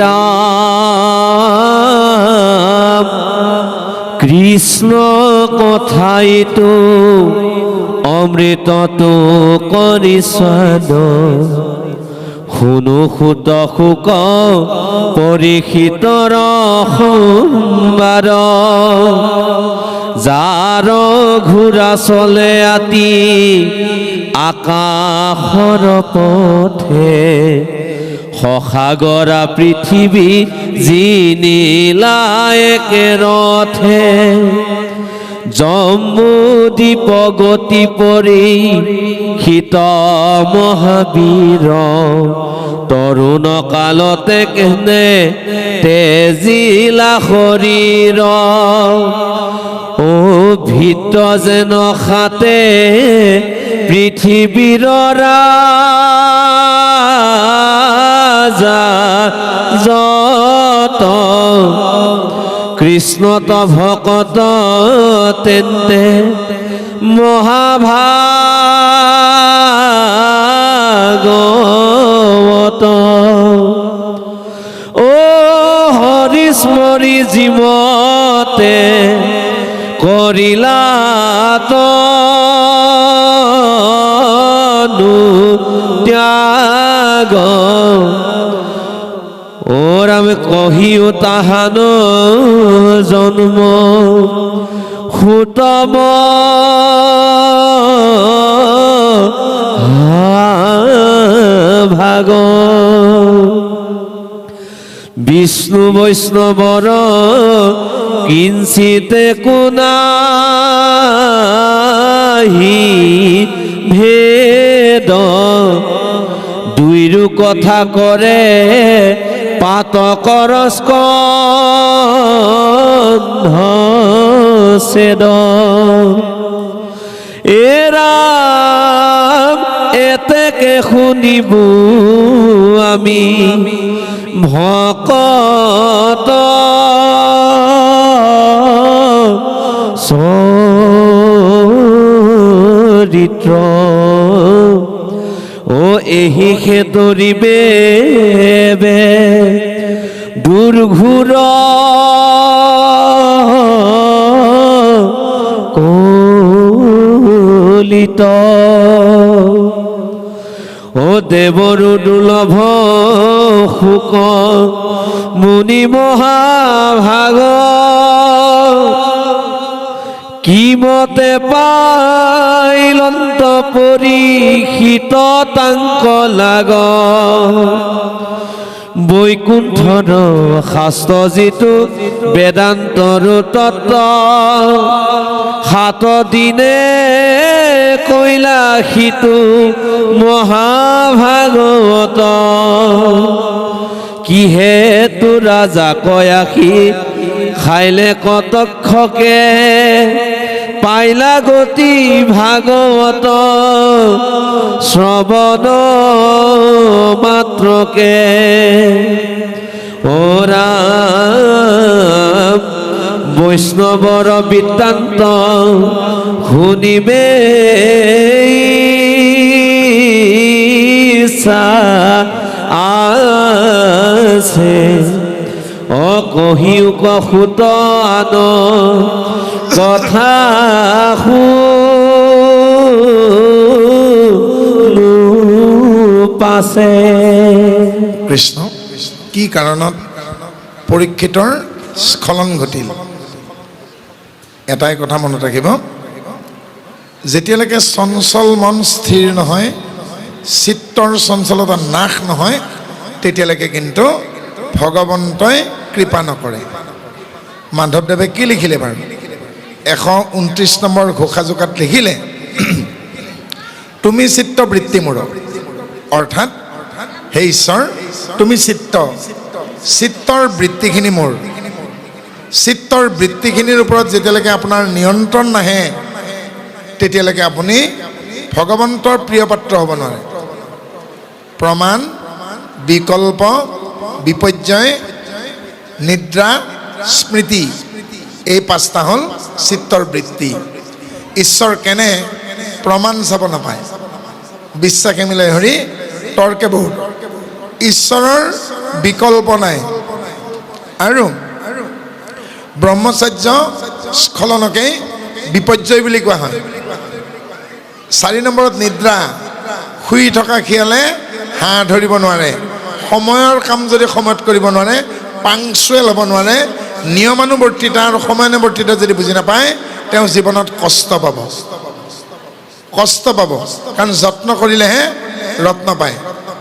ৰাম কৃষ্ণ কথাই তো অমৃত তো কৰি স্বাদ শুনো সুত শুক পৰীক্ষিতৰ সোমবাৰ যাৰ ঘোঁৰা চলে আতি আকাশৰ পথে সসাগৰা পৃথিৱী যি নীলা একে ৰথে জম্বুদ্বীপ গতি পৰি শীত মহাবীৰ তৰুণ কালতে কেনে তেজিলা শৰীৰ ও ভিত যেন খাতে পৃথিৱীৰ ৰাজা যত কৃষ্ণত ভকত তেন্তে মহাভাগৱত ও হৰি স্মৰি জীৱতে কৰিলা তনু ত্যাগ ও ৰাম কহিও তাহান জন্ম সুতম ভাগ বিষ্ণু বৈষ্ণৱৰ কিঞ্চিতে কোনাহি ভেদ দুইৰো কথা কৰে পাতকৰ স্কন্ধ ছেদ ৰাম এতেকে শুনিব আমি ভকত চৰিত্ৰ ও এহি খে দৌৰিবে দুৰ্ঘোৰ কলিত ও দেৱৰো দুৰ্লভ সুখ মুনি মহাভাগ কি মতে পাইলন্ত পৰীক্ষিত তাংক লাগ বৈকুণ্ঠৰ শাস্ত্ৰ যিটো বেদান্তৰ তত্ত্ব সাত দিনে কৈলাসীটো মহাভাগৱত কিহেতু ৰাজা কয়াসী খাইলে কতক্ষকে পাইলা গতি ভাগৱত শ্ৰৱণ মাত্ৰকে ও ৰাম বৈষ্ণৱৰ বৃত্তান্ত শুনিবে ইচ্ছা আছে কহিও কহুত আন কথা পাছে কৃষ্ণ কি কাৰণত পৰীক্ষিতৰ স্খলন ঘটিল এটাই কথা মনত ৰাখিব যেতিয়ালৈকে চঞ্চল মন স্থিৰ নহয় চিত্তৰ চঞ্চলতা নাশ নহয় তেতিয়ালৈকে কিন্তু ভগৱন্তই কৃপা নকৰে মাধৱদেৱে কি লিখিলে বাৰু 129 নম্বৰ ঘোষাজোকাত লিখিলে তুমি চিত্ত বৃত্তি মোৰ অৰ্থাৎ হে ঈশ্বৰ তুমি চিত্তৰ বৃত্তিখিনি মোৰ চিত্তৰ বৃত্তিখিনিৰ ওপৰত যেতিয়ালৈকে আপোনাৰ নিয়ন্ত্ৰণ নাহে তেতিয়ালৈকে আপুনি ভগৱন্তৰ প্ৰিয় পাত্ৰ হ'ব নোৱাৰে প্ৰমাণ বিকল্প বিপৰ্যয় নিদ্ৰা স্মৃতি এই পাঁচটা হ'ল চিত্তৰ বৃত্তি ঈশ্বৰ কেনে প্ৰমাণ চাব নাপায় বিশ্বাসে মিলাই হৰি তৰ্কে বহুত ঈশ্বৰৰ বিকল্প নাই। আৰু ব্ৰহ্মচৰ্য স্খলনকেই বিপৰ্যয় বুলি কোৱা হয়। 4 নম্বৰত নিদ্ৰা, শুই থকা শিয়ালে হাঁহ ধৰিব নোৱাৰে। সময়ৰ কাম যদি সময়ত কৰিব নোৱাৰে, পাংচুৱেল হ'ব নোৱাৰে, নিয়মানুৱৰ্তিতা আৰু সময়ানুৱৰ্তিতা যদি বুজি নাপায়, তেওঁ জীৱনত কষ্ট পাব, কষ্ট পাব। কাৰণ যত্ন কৰিলেহে ৰত্ন পায়।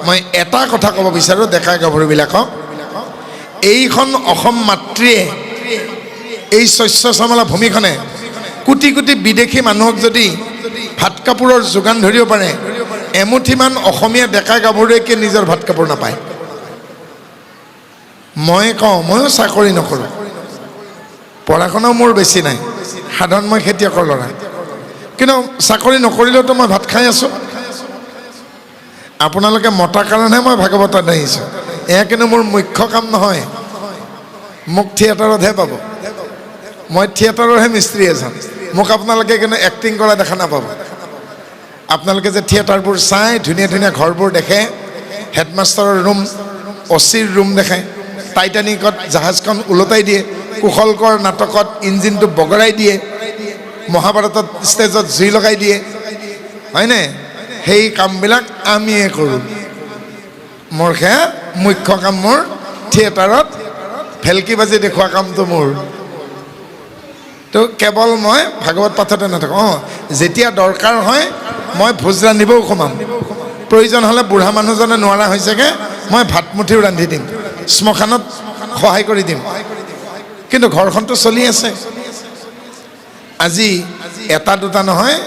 মই এটা কথা ক'ব বিচাৰোঁ ডেকা গাভৰুবিলাকক, এইখন অসম মাতৃয়ে, এই শস্য শ্যামলা ভূমিখনে কোটি কোটি বিদেশী মানুহক যদি ভাত কাপোৰৰ যোগান ধৰিব পাৰে, এমুঠিমান অসমীয়া ডেকা গাভৰুৱে কি নিজৰ ভাত কাপোৰ নাপায়? মই কওঁ, ময়ো চাকৰি নকৰোঁ, পঢ়া শুনাও মোৰ বেছি নাই, সাধাৰণ মই খেতিয়কৰ ল'ৰা, কিন্তু চাকৰি নকৰিলেওতো মই ভাত খাই আছোঁ। আপোনালোকে মতাৰ কাৰণেহে মই ভাগৱতত আহিছোঁ। এয়া কিন্তু মোৰ মুখ্য কাম নহয়। মোক থিয়েটাৰতহে পাব, মই থিয়েটাৰৰহে মিস্ত্ৰী এজন। মোক আপোনালোকে কিন্তু এক্টিং কৰা দেখা নাপাব। আপোনালোকে যে থিয়েটাৰবোৰ চাই, ধুনীয়া ধুনীয়া ঘৰবোৰ দেখে, হেডমাষ্টাৰৰ ৰুম, অচিৰ ৰুম দেখে, টাইটানিকত জাহাজখন ওলটাই দিয়ে, কুশলকৰ নাটকত ইঞ্জিনটো বগৰাই দিয়ে, মহাভাৰতত ষ্টেজত জুই লগাই দিয়ে, হয়নে? সেই কামবিলাক আমিয়ে কৰোঁ। মোৰ সেয়া মুখ্য কাম। মোৰ থিয়েটাৰত ভেলকি বাজি দেখুওৱা কামটো মোৰ। তো কেৱল মই ভাগৱত পাঠতে নাথাকোঁ। যেতিয়া দৰকাৰ হয় মই ভোজ ৰান্ধিবও সোমাম। প্ৰয়োজন হ'লে বুঢ়া মানুহজনে নোৱাৰা হৈছেগৈ, মই ভাত মুঠিও ৰান্ধি দিম, শ্মশানত সহায় কৰি দিম। কিন্তু ঘৰখনটো চলি আছে। আজি এটা দুটা নহয়,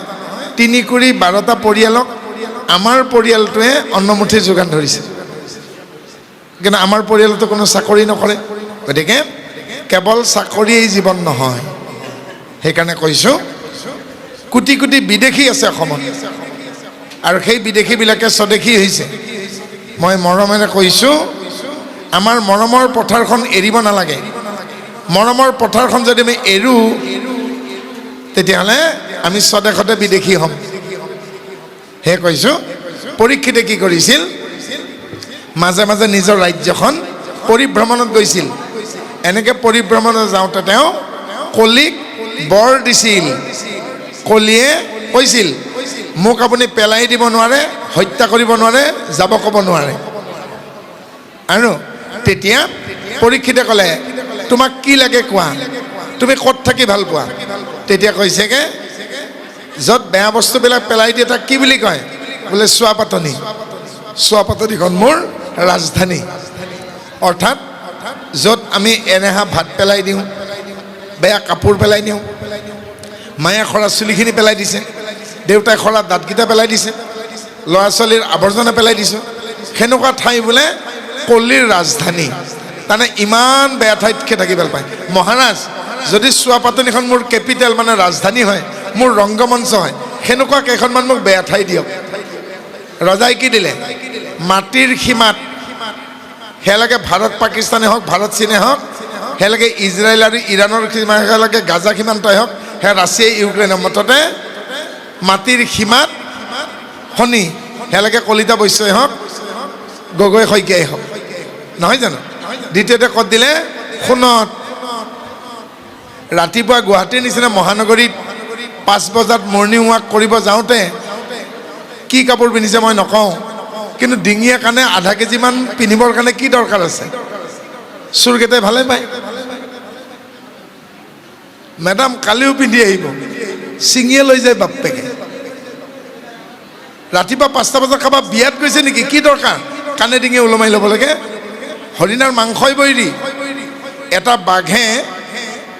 3 কুৰি 12টা পৰিয়ালক আমাৰ পৰিয়ালটোৱে অন্নমুঠি যোগান ধৰিছে। কিন্তু আমাৰ পৰিয়ালতো কোনো চাকৰি নকৰে। গতিকে কেৱল চাকৰিয়েই জীৱন নহয়। সেইকাৰণে কৈছোঁ, কোটি কোটি বিদেশী আছে অসমত, আৰু সেই বিদেশীবিলাকে স্বদেশী হৈছে। মই মৰমেৰে কৈছোঁ, আমাৰ মৰমৰ পথাৰখন এৰিব নালাগে। মৰমৰ পথাৰখন যদি আমি এৰোঁ, তেতিয়াহ'লে আমি স্বদেশতে বিদেশী হ'ম। সেয়ে কৈছোঁ, পৰীক্ষিতে কি কৰিছিল, মাজে মাজে নিজৰ ৰাজ্যখন পৰিভ্ৰমণত গৈছিল। এনেকৈ পৰিভ্ৰমণত যাওঁতে তেওঁ কলিক বৰ দিছিল। কলিয়ে কৈছিল, মোক আপুনি পেলাই দিব নোৱাৰে, হত্যা কৰিব নোৱাৰে, যাব ক'ব নোৱাৰে। আৰু তেতিয়া পৰীক্ষিতে ক'লে, তোমাক কি লাগে কোৱা, তুমি ক'ত থাকি ভাল পোৱা? তেতিয়া কৈছেগৈ, য'ত বেয়া বস্তুবিলাক পেলাই দিয়ে তাক কি বুলি কয়? বোলে চোৱাপাতনি। চোৱাপাতনিখন মোৰ ৰাজধানী। অৰ্থাৎ য'ত আমি এনেহা ভাত পেলাই দিওঁ, বেয়া কাপোৰ পেলাই দিওঁ, মায়ে সৰা চুলিখিনি পেলাই দিছে, দেউতাই সৰা দাঁতকেইটা পেলাই দিছে, ল'ৰা ছোৱালীৰ আৱৰ্জনা পেলাই দিছোঁ, সেনেকুৱা ঠাই বোলে কলিৰ ৰাজধানী। তাৰমানে ইমান বেয়া ঠাইতকৈ থাকি ভাল পায়। মহাৰাজ, যদি চোৱাপাতনিখন মোৰ কেপিটেল মানে ৰাজধানী হয়, মোৰ ৰংগমঞ্চ হয়, সেনেকুৱা কেইখনমান মোক বেয়া ঠাই দিয়ক। ৰজাই কি দিলে? মাটিৰ সীমাত, সেয়ালৈকে ভাৰত পাকিস্তানে হওক, ভাৰত চীনে হওক, সেয়ালৈকে ইজৰাইল আৰু ইৰাণৰ সীমা, সেয়ালৈকে গাজা সীমান্তই হওক, সেয়া ৰাছিয়া ইউক্ৰেইনৰ, মুঠতে মাটিৰ সীমাত শনি, সেয়ালৈকে কলিতা বৈশ্যই হওক, গগৈ শইকীয়াই হওক, নহয় জানো? দ্বিতীয়তে ক'ত দিলে? সোণত। ৰাতিপুৱা গুৱাহাটীৰ নিচিনা মহানগৰীত 5 বজাত মৰ্ণিং ৱাক কৰিব যাওঁতে কি কাপোৰ পিন্ধিছে মই নকওঁ, কিন্তু ডিঙিয়া কাৰণে আধা কেজিমান পিন্ধিবৰ কাৰণে কি দৰকাৰ আছে? চোৰকেইটাই ভালে পায়। মেডাম কালিও পিন্ধি আহিব, ছিঙিয়ে লৈ যায় বাপ্পেকে। ৰাতিপুৱা 5টা বজাত কাৰোবাৰ বিয়াত গৈছে নেকি? কি দৰকাৰ কাণে ডিঙিয়ে ওলমাই ল'ব লাগে? হৰিণাৰ মাংসই বৈৰি। এটা বাঘে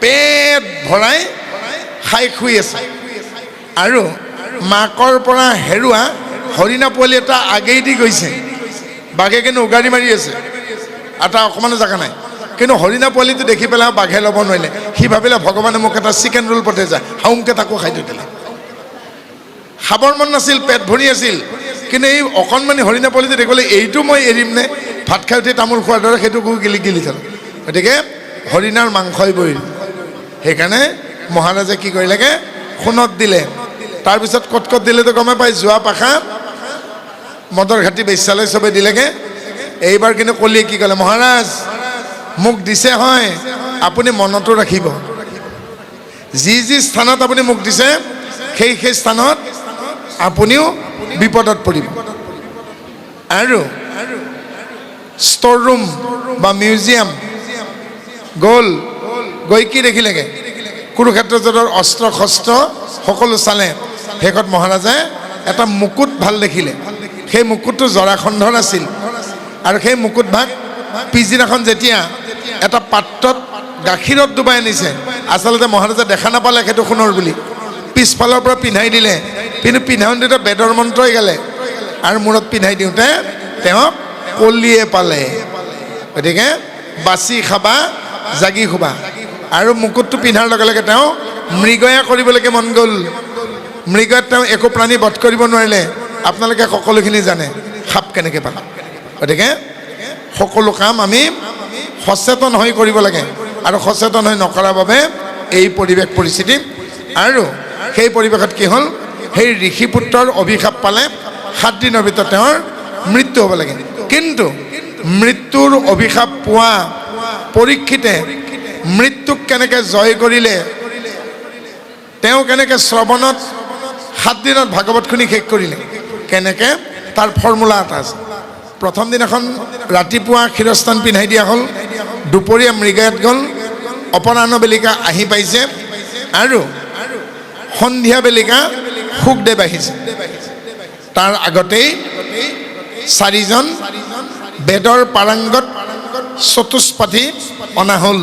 পেট ভৰাই খাই শুই আছে, আৰু মাকৰ পৰা হেৰুৱা হৰিণা পোৱালি এটা আগেই দি গৈছে। বাঘে কিন্তু উগাৰি মাৰি আছে, এটা অকণমানো জেগা নাই। কিন্তু হৰিণা পোৱালিটো দেখি পেলাই বাঘে ল'ব নোৱাৰিলে। সি ভাবিলে ভগৱানে মোক এটা চিকেন ৰোল পঠাইছে, হাউমকৈ তাকো খাই থৈ দিলে। খাবৰ মন নাছিল, পেট ভৰি আছিল, কিন্তু এই অকণমানি হৰিণা পোৱালিটো দেখিলে এইটো মই এৰিম নে? ভাত খাই উঠি তামোল খোৱাৰ দৰে সেইটো গিলি গিলি থ'লে। গতিকে হৰিণাৰ মাংসই বইল। সেইকাৰণে মহাৰাজে কি কৰিলেগৈ? সোণত দিলে। তাৰপিছত ক'ত ক'ত দিলেতো গমে পায়, যোৱা পাশা, মদৰ ঘাটি বেশ্যালয় চবে দিলেগৈ। এইবাৰ কিন্তু কলিয়ে কি ক'লে, মহাৰাজ মোক দিছে হয়, আপুনি মনতো ৰাখিব, যি যি স্থানত আপুনি মোক দিছে সেই সেই স্থানত আপুনিও বিপদত পৰিব। আৰু ষ্ট'ৰ ৰুম বা মিউজিয়াম গ'ল, গৈ কি দেখিলেগে, কুৰুক্ষেত্ৰ যুদ্ধৰ অস্ত্ৰ শস্ত্ৰ সকলো চালে। শেষত মহাৰাজে এটা মুকুট ভাল দেখিলে, সেই মুকুটটো জৰাখণ্ডৰ আছিল। আৰু সেই মুকুট ভাগ পিছদিনাখন যেতিয়া এটা পাত্ৰত গাখীৰত ডুবাই আনিছে, আচলতে মহাৰাজে দেখা নাপালে সেইটো সোণৰ বুলি, পিছফালৰ পৰা পিন্ধাই দিলে। কিন্তু পিন্ধাওঁতে বেদৰ মন্ত্ৰই গালে, আৰু মূৰত পিন্ধাই দিওঁতে তেওঁক কলিয়ে পালে। গতিকে বাচি খাবা জাগি শুবা। আৰু মুকুটটো পিন্ধাৰ লগে লগে তেওঁ মৃগয়া কৰিবলৈকে মন গ'ল। মৃগয়াত তেওঁ একো প্ৰাণী বধ কৰিব নোৱাৰিলে। আপোনালোকে সকলোখিনি জানে সাপ কেনেকৈ পালে। গতিকে সকলো কাম আমি সচেতন হৈ কৰিব লাগে, আৰু সচেতন হৈ নকৰাৰ বাবে এই পৰিৱেশ পৰিস্থিতি। আৰু সেই পৰিৱেশত কি হ'ল, সেই ঋষিপুত্ৰৰ অভিশাপ পালে 7 দিনৰ ভিতৰত তেওঁৰ মৃত্যু হ'ব লাগে। কিন্তু মৃত্যুৰ অভিশাপ পোৱা পৰীক্ষিতে মৃত্যুক কেনেকৈ জয় কৰিলে, তেওঁ কেনেকৈ শ্ৰৱণত 7 দিনত ভাগৱত শুনি শেষ কৰিলে, কেনেকৈ তাৰ ফৰ্মুলা এটা আছে। প্ৰথম দিনাখন ৰাতিপুৱা ক্ষীৰস্থান পিন্ধাই দিয়া হ'ল, দুপৰীয়া মৃগয়াত গ'ল, অপৰাহ্ন বেলিকা আহি পাইছে, আৰু সন্ধিয়া বেলিকা শুকদেৱ আহিছে। তাৰ আগতেই 4জন বেদৰ পাৰাংগত চতুষ্পাঠী অনা হ'ল।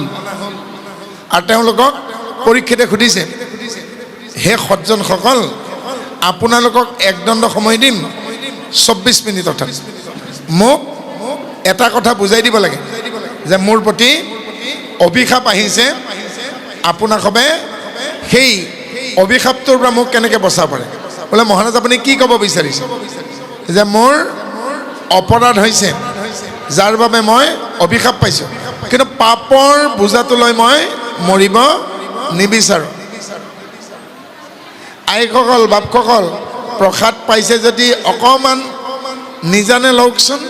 আৰু তেওঁলোকক পৰীক্ষিতে সুধিছে, হে সজ্জনসকল, আপোনালোকক একদণ্ড সময় দিম, 24 মিনিট অৰ্থাৎ মোক এটা কথা বুজাই দিব লাগে যে মোৰ প্ৰতি অভিশাপ আহিছে, আপোনাসৱে সেই অভিশাপটোৰ পৰা মোক কেনেকৈ বচাব পাৰে। বোলে মহাৰাজ আপুনি কি ক'ব বিচাৰিছে, যে মোৰ অপৰাধ হৈছে যাৰ বাবে মই অভিশাপ পাইছোঁ, কিন্তু পাপৰ বোজাটো লৈ মই মৰিব নিবিচাৰোঁ। আইসকল বাপসকল, প্ৰসাদ পাইছে যদি অকণমান নিজানে লওকচোন,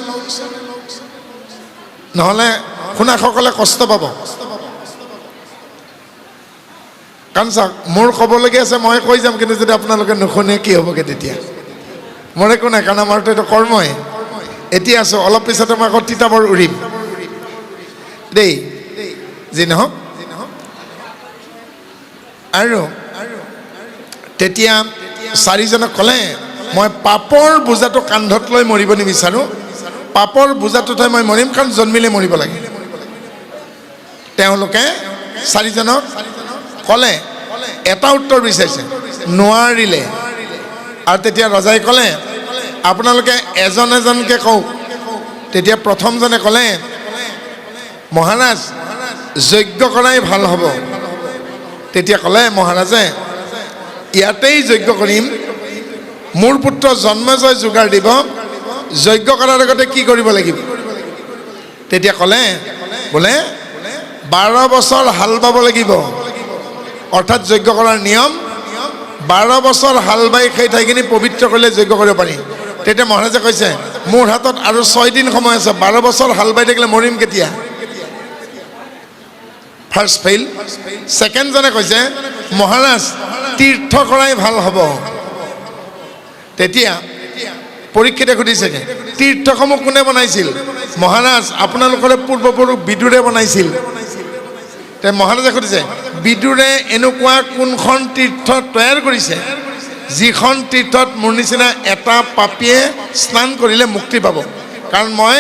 নহ'লে শুনাসকলে কষ্ট পাব। কাৰণ চাওক, মোৰ ক'বলগীয়া আছে, মই কৈ যাম, কিন্তু যদি আপোনালোকে নুশুনে কি হ'বগৈ তেতিয়া। মোৰ একো নাই, কাৰণ আমাৰতো এইটো কৰ্মই। এতিয়া আছোঁ, অলপ পিছতে মই আকৌ তিতাবৰ উৰিম দেই, যি নহওক। আৰু তেতিয়া 4জনক ক'লে, মই পাপৰ বোজাটো কান্ধত লৈ মৰিব নিবিচাৰোঁ, পাপৰ বোজাটোতহে মই মৰিম, কাৰণ জন্মিলে মৰিব লাগে। তেওঁলোকে 4জনক ক'লে, এটা উত্তৰ বিচাৰিছে, নোৱাৰিলে। আৰু তেতিয়া ৰজাই ক'লে, আপোনালোকে এজন এজনকৈ কওক। তেতিয়া প্ৰথমজনে ক'লে, মহাৰাজ যজ্ঞ কৰাই ভাল হ'ব। তেতিয়া ক'লে মহাৰাজে, ইয়াতেই যজ্ঞ কৰিম, মোৰ পুত্ৰ জন্মজয় যোগাৰ দিব, যজ্ঞ কৰাৰ আগতে কি কৰিব লাগিব। তেতিয়া ক'লে, বোলে 12 বছৰ হাল বাব লাগিব, অৰ্থাৎ যজ্ঞ কৰাৰ নিয়ম 12 বছৰ হাল বাই সেই ঠাইখিনি পবিত্ৰ কৰিলে যজ্ঞ কৰিব পাৰি। তেতিয়া মহাৰাজে কৈছে, মোৰ হাতত আৰু 6 দিন সময় আছে, 12 বছৰ হাল বাই থাকিলে মৰিম কেতিয়া। First fail. ছেকেণ্ডজনে কৈছে, মহাৰাজ তীৰ্থ কৰাই ভাল হ'ব। তেতিয়া পৰীক্ষিতে সুধিছেগৈ, তীৰ্থসমূহ কোনে বনাইছিল। মহাৰাজ আপোনালোকৰে পূৰ্বপুৰুষ বিদুৰে বনাইছিল। তে মহাৰাজে সুধিছে, বিদুৰে এনেকুৱা কোনখন তীৰ্থ তৈয়াৰ কৰিছে যিখন তীৰ্থত মোৰ নিচিনা এটা পাপীয়ে স্নান কৰিলে মুক্তি পাব। কাৰণ মই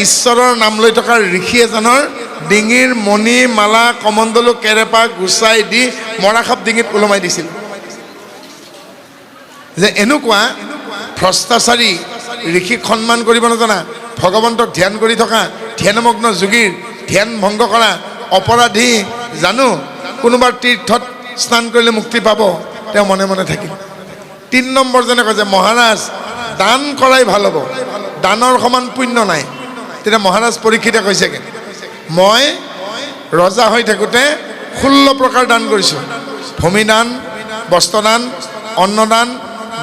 ঈশ্বৰৰ নাম লৈ থকা ঋষি এজনৰ ডিঙিৰ মণি মালা কমণ্ডলু কেৰেপা গুচাই দি মৰাসাপ ডিঙিত ওলমাই দিছিল। যে এনেকুৱা ভ্ৰষ্টাচাৰী, ঋষিক সন্মান কৰিব নজনা, ভগৱন্তক ধ্যান কৰি থকা ধ্যানমগ্ন যোগীৰ ধ্যান ভংগ কৰা অপৰাধী জানো কোনোবাৰ তীৰ্থত স্নান কৰিলে মুক্তি পাব। তেওঁ মনে মনে থাকিল। 3 নম্বৰজনে কয় যে মহাৰাজ দান কৰাই ভাল হ'ব, দানৰ সমান পুণ্য নাই। তেতিয়া মহাৰাজ পৰীক্ষিতে কৈছেগৈ, মই ৰজা হৈ থাকোঁতে 16 প্ৰকাৰ দান কৰিছোঁ। ভূমিদান, বস্ত্ৰদান, অন্নদান,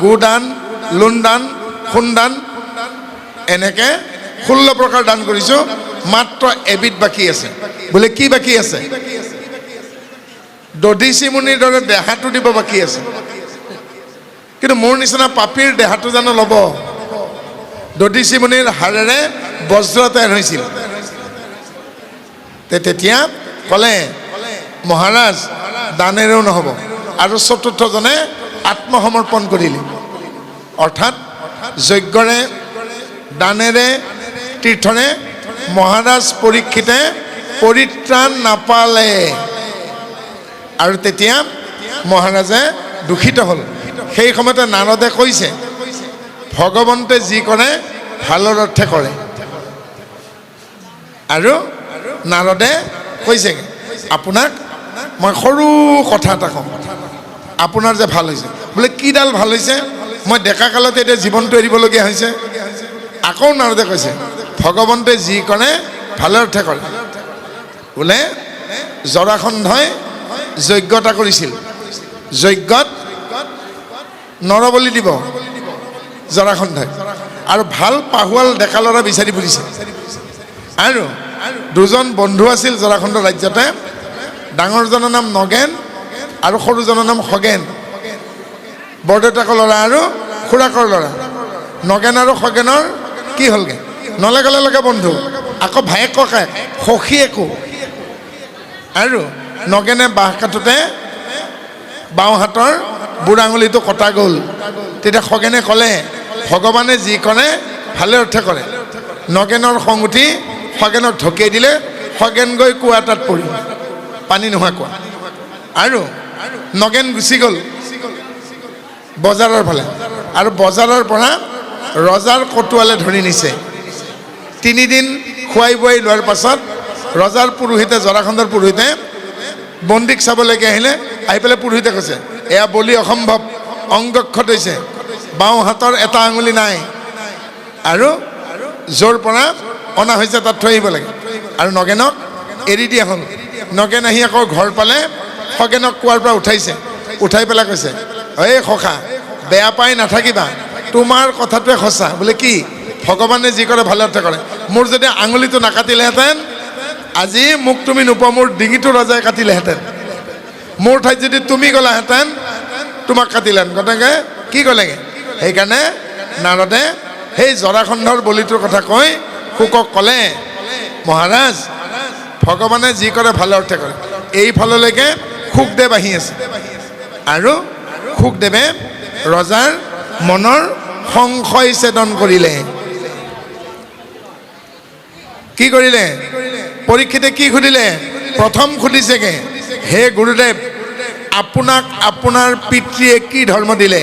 গোদান, লোণদান, সোণদান, এনেকৈ 16 প্ৰকাৰ দান কৰিছোঁ, মাত্ৰ এবিধ বাকী আছে। বোলে কি বাকী আছে? দধিচি মুনিৰ দৰে দেহাটো দিব বাকী আছে। কিন্তু মোৰ নিচিনা পাপীৰ দেহাটো জানো ল'ব? দধিচি মুনিৰ হাড়েৰে বজ্ৰ তৈয়াৰ হৈছিল। তেতিয়া ক'লে মহাৰাজ দানেৰেও নহ'ব। আৰু চতুৰ্থজনে আত্মসমৰ্পণ কৰিলে, অৰ্থাৎ যজ্ঞৰে দানেৰে তীৰ্থৰে মহাৰাজ পৰীক্ষিতে পৰিত্ৰাণ নাপালে। আৰু তেতিয়া মহাৰাজে দূষিত হ'ল। সেই সময়তে নাৰদে কৈছে ভগৱন্তে যি কৰে ভালৰ অৰ্থে কৰে। আৰু নাৰদে কৈছে আপোনাক মই সৰু কথা এটা কওঁ, আপোনাৰ যে ভাল হৈছে। বোলে কিডাল ভাল হৈছে? মই ডেকা কালতে এতিয়া জীৱনটো এৰিবলগীয়া হৈছে। আকৌ নাৰদে কৈছে ভগৱন্তে যি কৰে ভালৰ অৰ্থে কৰে। বোলে জৰাসন্ধই যজ্ঞ এটা কৰিছিল, যজ্ঞত নৰবলি দিব জৰাসন্ধই, আৰু ভাল পাহুৱাল ডেকা ল'ৰা বিচাৰি ফুৰিছে। আৰু দুজন বন্ধু আছিল জৰাসন্ধ ৰাজ্যতে, ডাঙৰজনৰ নাম নগেন আৰু সৰুজনৰ নাম খগেন। বৰদেউতাকৰ ল'ৰা আৰু খুৰাকৰ ল'ৰা। নগেন আৰু খগেনৰ কি হ'লগে? নলেগলে লগে বন্ধু, আকৌ ভায়েক ককায়েক, সখীয়েকো। আৰু নগেনে বাঁহ কাটোতে বাওঁ হাতৰ বুঢ়া আঙুলিটো কটা গ'ল। তেতিয়া খগেনে ক'লে ভগৱানে যি কৰে ভালে অৰ্থে কৰে। নগেনৰ খং উঠি খগেনক ঢকিয়াই দিলে। খগেন গৈ কুঁৱা এটাত পৰিল, পানী নোহোৱা কুঁৱা। আৰু নগেন গুচি গ'ল বজাৰৰ ফালে। আৰু বজাৰৰ পৰা ৰজাৰ কটুৱালে ধৰি নিছে। 3 দিন খুৱাই বোৱাই লোৱাৰ পাছত ৰজাৰ পুৰোহিতে, জৰাখণ্ডৰ পুৰোহিতে বন্দীক চাবলৈকে আহিলে। আহি পেলাই পুৰোহিতে কৈছে এয়া বলি অসম্ভৱ, অংগক্ষত হৈছে, বাওঁ হাতৰ এটা আঙুলি নাই, আৰু য'ৰ পৰা অনা হৈছে তাত থৈ আহিব লাগে। আৰু নগেনক এৰি দিয়া হ'ল। নগেন আহি আকৌ ঘৰ পালে, খগেনক কুঁৱাৰ পৰা উঠাইছে। উঠাই পেলাই কৈছে এই সখা বেয়া পাই নাথাকিবা, তোমাৰ কথাটোৱে সঁচা। বোলে কি? ভগৱানে যি কৰে ভালে অৰ্থে কৰে। মোৰ যদি আঙুলিটো নাকাটিলেহেঁতেন আজি মোক তুমি নোপোৱা, মোৰ ডিঙিটো ৰজাই কাটিলেহেঁতেন। মোৰ ঠাইত যদি তুমি গ'লাহেঁতেন তোমাক কাটিলেহেঁতেন। গতিকে কি ক'লেগে? সেইকাৰণে নাৰদে সেই জৰাখণ্ডৰ বলিটোৰ কথা কৈ শুকক ক'লে মহাৰাজ ভগৱানে যি কৰে ভালে অৰ্থে কৰে। এইফাললৈকে শুকদেৱ আহি আছে। আৰু শুকদেৱে ৰজাৰ মনৰ সংশয় ছেদন কৰিলে। কি কৰিলে? পৰীক্ষিতে কি সুধিলে? প্ৰথম সুধিছেগে হে গুৰুদেৱ আপোনাক আপোনাৰ পিতৃয়ে কি ধৰ্ম দিলে?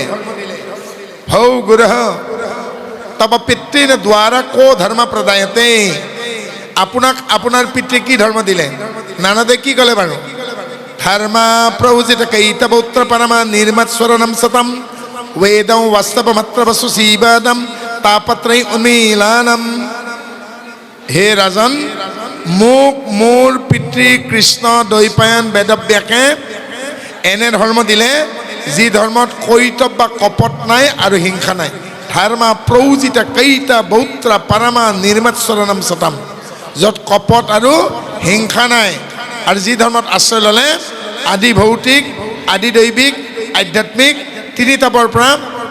হৌ গুৰুহ তব পিতৃৰ দ্বাৰা কো ধৰ্ম প্ৰদায়তে। আপোনাক আপোনাৰ পিতৃয়ে কি ধৰ্ম দিলে? নাৰদে কি ক'লে বাৰু? ধৰ্মা প্ৰভুজিত কৈতপৌত্ৰ পৰমা নিৰ্মৎস্বৰণম সতম वेदं वास्तवमत्रवसु सीवदं तापत्रय उन्मीलानम। हे राजन মোক মোৰ পিতৃ কৃষ্ণ দৈপায়ন বেদব্যাসে এনে ধৰ্ম দিলে যি ধৰ্মত কৈতৱ বা কপট নাই আৰু হিংসা নাই। ধৰ্মা প্ৰৌজিত কৈতা বৌত্ৰা পাৰমা নিৰ্মৎস্বৰণম সতম, য'ত কপট আৰু হিংসা নাই। আৰু যি ধৰ্মত আশ্ৰয় ল'লে আদি ভৌতিক, আদি দৈবিক, আধ্যাত্মিক তিনিটাপৰ পৰা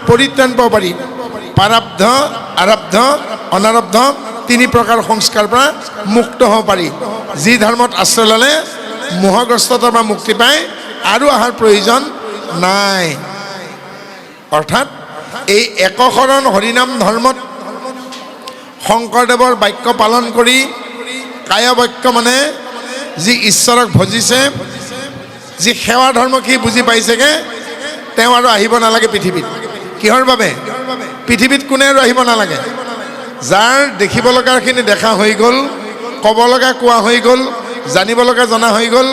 পৰিত্ৰাণ পাব পাৰি। প্ৰাৰব্ধ, আৰব্ধ, অনাৰব্ধ 3 প্ৰকাৰ সংস্কাৰ পৰা মুক্ত হ'ব পাৰি। যি ধৰ্মত আশ্ৰয় ল'লে মোহগ্ৰস্ততাৰ পৰা মুক্তি পায় আৰু অহাৰ প্ৰয়োজন নাই। অৰ্থাৎ এই একশৰণ হৰিনাম ধৰ্মত শংকৰদেৱৰ বাক্য পালন কৰি কায় বাক্য মানে যি ঈশ্বৰক ভজিছে, যি সেৱা ধৰ্ম কি বুজি পাইছেগে, তেওঁ আৰু আহিব নালাগে পৃথিৱীত। কিহৰ বাবে? পৃথিৱীত কোনে আৰু আহিব নালাগে। যাৰ দেখিব লগাখিনি দেখা হৈ গ'ল, ক'ব লগা কোৱা হৈ গ'ল, জানিব লগা জনা হৈ গ'ল,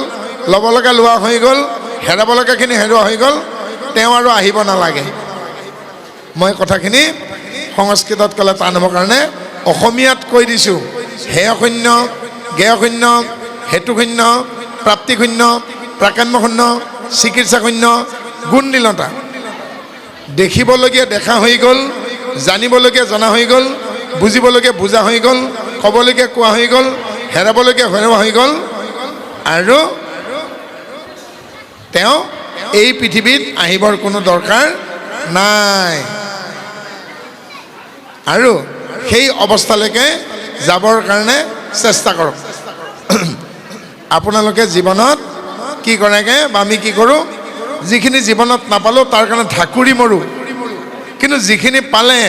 ল'ব লগা লোৱা হৈ গ'ল, হেৰাব লগাখিনি হেৰুৱা হৈ গ'ল, তেওঁ আৰু আহিব নালাগে। মই কথাখিনি সংস্কৃতত ক'লে টান হ'বৰ কাৰণে অসমীয়াত কৈ দিছোঁ। হেয় শূন্য, জ্ঞেয় শূন্য, হেতু শূন্য, প্ৰাপ্তি শূন্য, প্ৰাকাম্য শূন্য, চিকিৎসা শূন্য, গুণলীনতা। দেখিবলগীয়া দেখা হৈ গ'ল, জানিবলগীয়া জনা হৈ গ'ল, বুজিবলগীয়া বুজা হৈ গ'ল, ক'বলগীয়া কোৱা হৈ গ'ল, হেৰাবলগীয়া হেৰুৱা হৈ গ'ল, আৰু তেওঁ এই পৃথিৱীত আহিবৰ কোনো দৰকাৰ নাই। আৰু সেই অৱস্থালৈকে যাবৰ কাৰণে চেষ্টা কৰক। আপোনালোকে জীৱনত কি কৰেগৈ বা আমি কি কৰোঁ, যিখিনি জীৱনত নাপালোঁ তাৰ কাৰণে ঢাকুৰি মৰোঁ, কিন্তু যিখিনি পালে